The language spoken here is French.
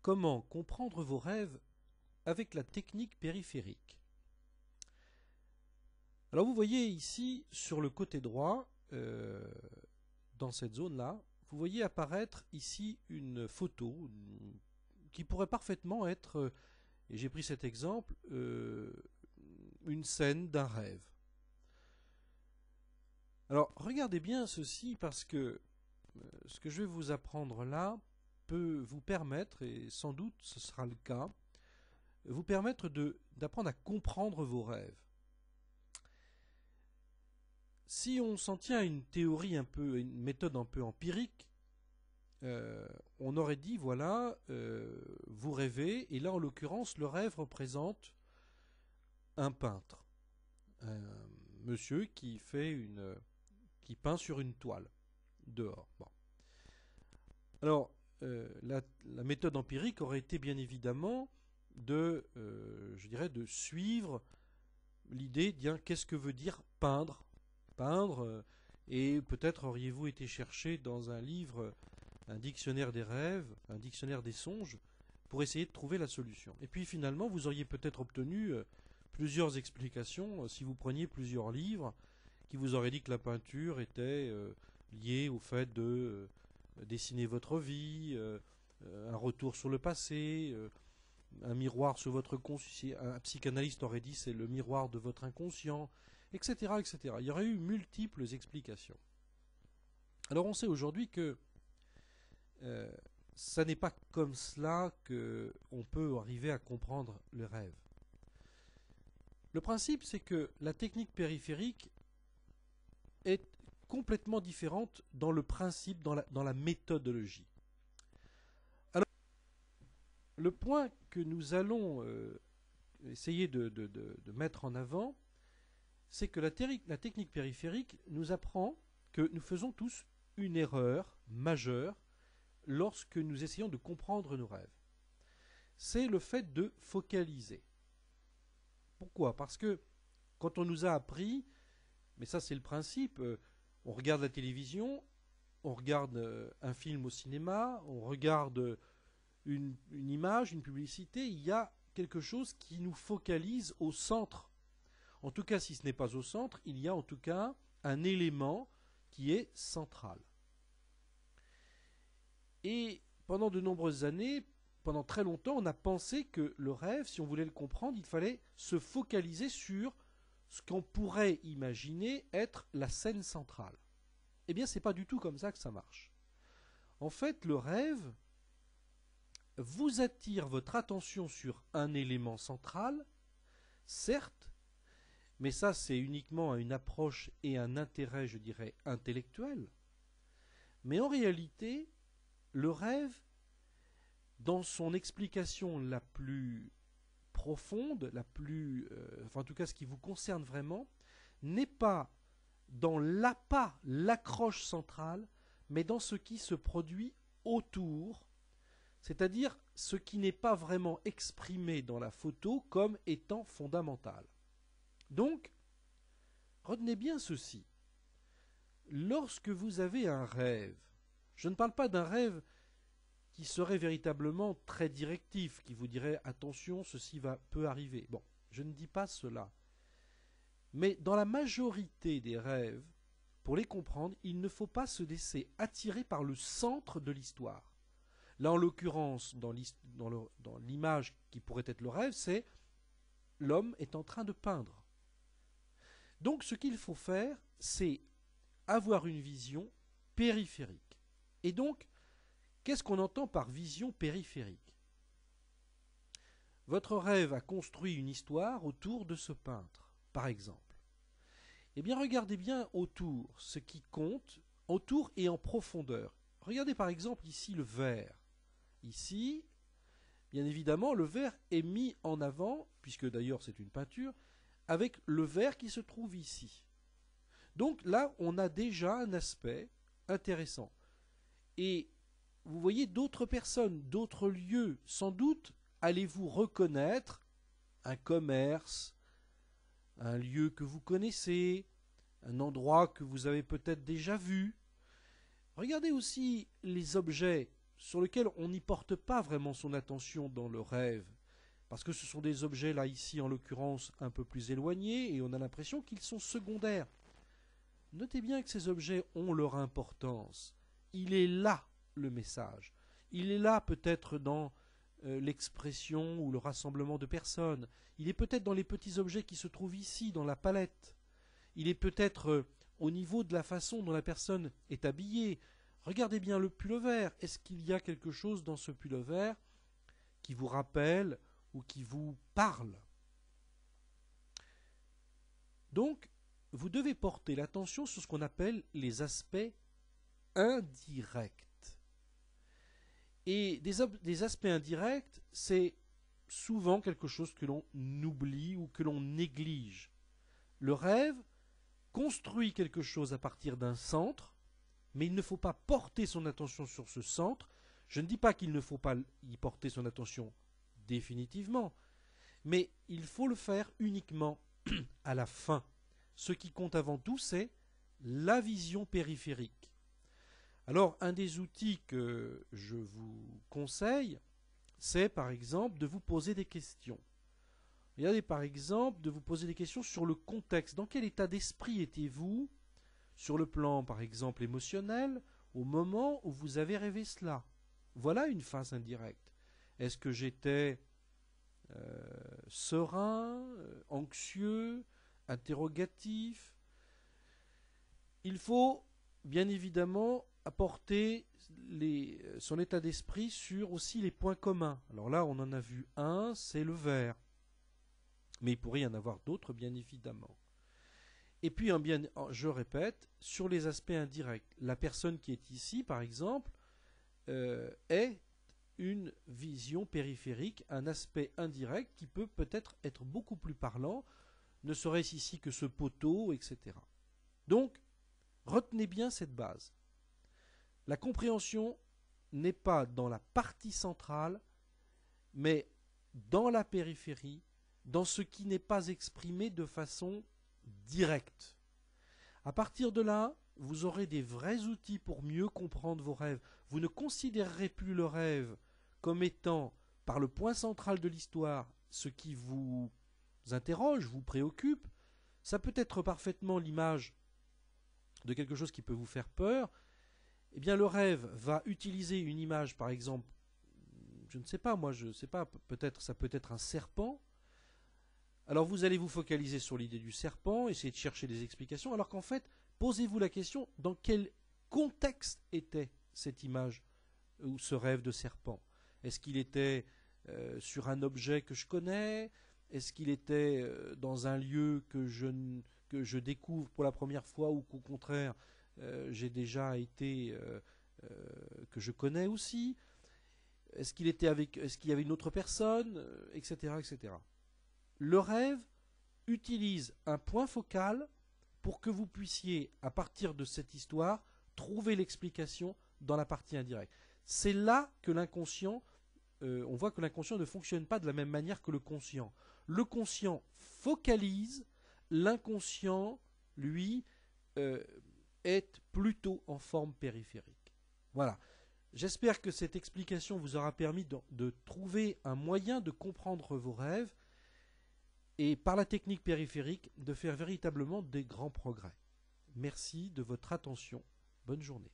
Comment comprendre vos rêves avec la technique périphérique? Alors vous voyez ici sur le côté droit, dans cette zone-là, vous voyez apparaître ici une photo qui pourrait parfaitement être, et j'ai pris cet exemple, une scène d'un rêve. Alors regardez bien ceci parce que ce que je vais vous apprendre là peut vous permettre, et sans doute ce sera le cas, vous permettre d'apprendre à comprendre vos rêves. Si on s'en tient à une théorie une méthode un peu empirique, on aurait dit voilà, vous rêvez, et là en l'occurrence le rêve représente un peintre, un monsieur qui peint sur une toile dehors. Bon. Alors la méthode empirique aurait été bien évidemment je dirais de suivre l'idée de qu'est-ce que veut dire peindre. Et peut-être auriez-vous été chercher dans un livre un dictionnaire des rêves, un dictionnaire des songes, pour essayer de trouver la solution. Et puis finalement, vous auriez peut-être obtenu plusieurs explications si vous preniez plusieurs livres qui vous auraient dit que la peinture était liée au fait de dessiner votre vie, un retour sur le passé, un miroir sur votre conscience. Un psychanalyste aurait dit c'est le miroir de votre inconscient, etc., etc. Il y aurait eu multiples explications. Alors on sait aujourd'hui que ça n'est pas comme cela qu'on peut arriver à comprendre le rêve. Le principe, c'est que la technique périphérique est complètement différente dans le principe, dans la méthodologie. Alors, le point que nous allons essayer de mettre en avant, c'est que la technique périphérique nous apprend que nous faisons tous une erreur majeure lorsque nous essayons de comprendre nos rêves. C'est le fait de focaliser. Pourquoi? Parce que quand on nous a appris, mais ça c'est le principe, on regarde la télévision, on regarde un film au cinéma, on regarde une image, une publicité, il y a quelque chose qui nous focalise au centre. En tout cas, si ce n'est pas au centre, il y a en tout cas un élément qui est central. Et pendant de nombreuses années, pendant très longtemps, on a pensé que le rêve, si on voulait le comprendre, il fallait se focaliser sur ce qu'on pourrait imaginer être la scène centrale. Eh bien, c'est pas du tout comme ça que ça marche. En fait, le rêve vous attire votre attention sur un élément central, certes, mais ça c'est uniquement une approche et un intérêt, je dirais, intellectuel. Mais en réalité, le rêve, dans son explication la plus profonde, en tout cas ce qui vous concerne vraiment, n'est pas dans l'accroche centrale, mais dans ce qui se produit autour, c'est-à-dire ce qui n'est pas vraiment exprimé dans la photo comme étant fondamental. Donc, retenez bien ceci. Lorsque vous avez un rêve, je ne parle pas d'un rêve qui serait véritablement très directif, qui vous dirait attention, ceci peut arriver. Bon, je ne dis pas cela. Mais dans la majorité des rêves, pour les comprendre, il ne faut pas se laisser attirer par le centre de l'histoire. Là, en l'occurrence, dans l'image qui pourrait être le rêve, c'est l'homme est en train de peindre. Donc, ce qu'il faut faire, c'est avoir une vision périphérique. Et donc, qu'est-ce qu'on entend par vision périphérique? Votre rêve a construit une histoire autour de ce peintre, par exemple. Eh bien, regardez bien autour, ce qui compte, autour et en profondeur. Regardez par exemple ici le vert. Ici, bien évidemment, le vert est mis en avant, puisque d'ailleurs c'est une peinture, avec le vert qui se trouve ici. Donc là, on a déjà un aspect intéressant. Et vous voyez d'autres personnes, d'autres lieux. Sans doute allez-vous reconnaître un commerce, un lieu que vous connaissez, un endroit que vous avez peut-être déjà vu. Regardez aussi les objets sur lesquels on n'y porte pas vraiment son attention dans le rêve, parce que ce sont des objets, là, ici, en l'occurrence, un peu plus éloignés, et on a l'impression qu'ils sont secondaires. Notez bien que ces objets ont leur importance. Il est là, le message. Il est là, peut-être, dans l'expression ou le rassemblement de personnes. Il est peut-être dans les petits objets qui se trouvent ici, dans la palette. Il est peut-être au niveau de la façon dont la personne est habillée. Regardez bien le pull-over. Est-ce qu'il y a quelque chose dans ce pull-over qui vous rappelle ou qui vous parle? Donc, vous devez porter l'attention sur ce qu'on appelle les aspects indirects. Et des aspects indirects, c'est souvent quelque chose que l'on oublie ou que l'on néglige. Le rêve construit quelque chose à partir d'un centre, mais il ne faut pas porter son attention sur ce centre. Je ne dis pas qu'il ne faut pas y porter son attention définitivement, mais il faut le faire uniquement à la fin. Ce qui compte avant tout, c'est la vision périphérique. Alors, un des outils que je vous conseille, c'est par exemple de vous poser des questions. Regardez par exemple de vous poser des questions sur le contexte. Dans quel état d'esprit étiez-vous sur le plan par exemple émotionnel au moment où vous avez rêvé cela? Voilà une phase indirecte. Est-ce que j'étais serein, anxieux, interrogatif? Il faut bien évidemment apporter son état d'esprit sur aussi les points communs. Alors là, on en a vu un, c'est le vert. Mais il pourrait y en avoir d'autres, bien évidemment. Et puis, je répète, sur les aspects indirects. La personne qui est ici, par exemple, est une vision périphérique, un aspect indirect qui peut peut-être être beaucoup plus parlant, ne serait-ce ici que ce poteau, etc. Donc, retenez bien cette base. La compréhension n'est pas dans la partie centrale, mais dans la périphérie, dans ce qui n'est pas exprimé de façon directe. À partir de là, vous aurez des vrais outils pour mieux comprendre vos rêves. Vous ne considérerez plus le rêve comme étant, par le point central de l'histoire, ce qui vous interroge, vous préoccupe. Ça peut être parfaitement l'image de quelque chose qui peut vous faire peur. Eh bien, le rêve va utiliser une image, par exemple, je ne sais pas, moi, je ne sais pas, peut-être, ça peut être un serpent. Alors, vous allez vous focaliser sur l'idée du serpent, essayer de chercher des explications, alors qu'en fait, posez-vous la question, dans quel contexte était cette image ou ce rêve de serpent? Est-ce qu'il était sur un objet que je connais? Est-ce qu'il était dans un lieu que je découvre pour la première fois ou qu'au contraire, j'ai déjà été, que je connais aussi? Est-ce qu'il y avait une autre personne, etc., etc. Le rêve utilise un point focal pour que vous puissiez, à partir de cette histoire, trouver l'explication dans la partie indirecte. C'est là que l'inconscient, on voit que l'inconscient ne fonctionne pas de la même manière que le conscient. Le conscient focalise, l'inconscient, lui, est plutôt en forme périphérique. Voilà. J'espère que cette explication vous aura permis de trouver un moyen de comprendre vos rêves et par la technique périphérique de faire véritablement des grands progrès. Merci de votre attention. Bonne journée.